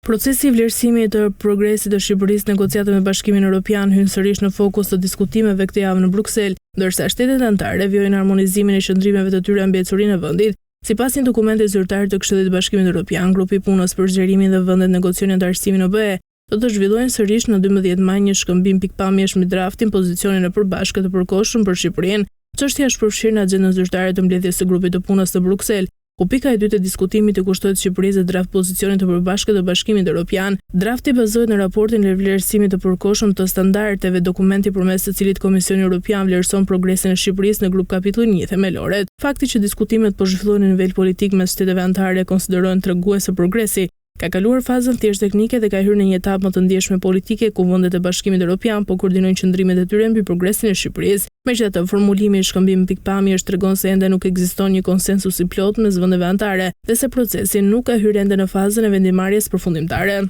Procesi i vlerësimit të progresit të Shqipërisë negociate me Bashkimin Evropian hyn sërish në fokus të diskutimeve këtë javë në Bruksel, ndërsa shtetet anëtare vjojnë harmonizimin e qëndrimeve të tyre mbi ecurinë e vendit. Sipas një dokumenti zyrtar të Këshillit të Bashkimit Evropian, grupi punës për zgjerimin dhe vendet negociojnë antarësimin në BE, do të zhvillojnë sërish në 12 maj një shkëmbim pikpamjesh mbi draftin pozicionin e përbashkët të përkohshëm për Shqipërinë. Çështja është përfshirë në agjendën zyrtare të mbledhjes së grupit të punës të Bruksel, ku pika e dytë e diskutimit të kushtohet Shqipërisë draft pozicionit të përbashkët të Bashkimit Evropian. Drafti bazohet në raportin e vlerësimit të përkohshëm të standardeve, dokumenti përmes të cilit Komisioni Evropian vlerëson progresin e Shqipërisë në grup kapitulli 1 themelore. Fakti që diskutimet po zhvillohen në nivel politik mes shteteve anëtare konsiderohen tregues së progresi. Ka kaluar fazën thjesht teknike dhe ka hyrë në një etapë më të ndjeshme politike ku vendet e Bashkimit Evropian po koordinojnë qëndrimet e tyre mbi progresin e Shqipërisë. Megjithatë, formulimi i shkëmbimit pikpamjesh tregon se ende nuk ekziston një konsensus i plotë mes vendeve anëtare dhe se procesi nuk ka hyrë ende në fazën e vendimarrjes përfundimtare.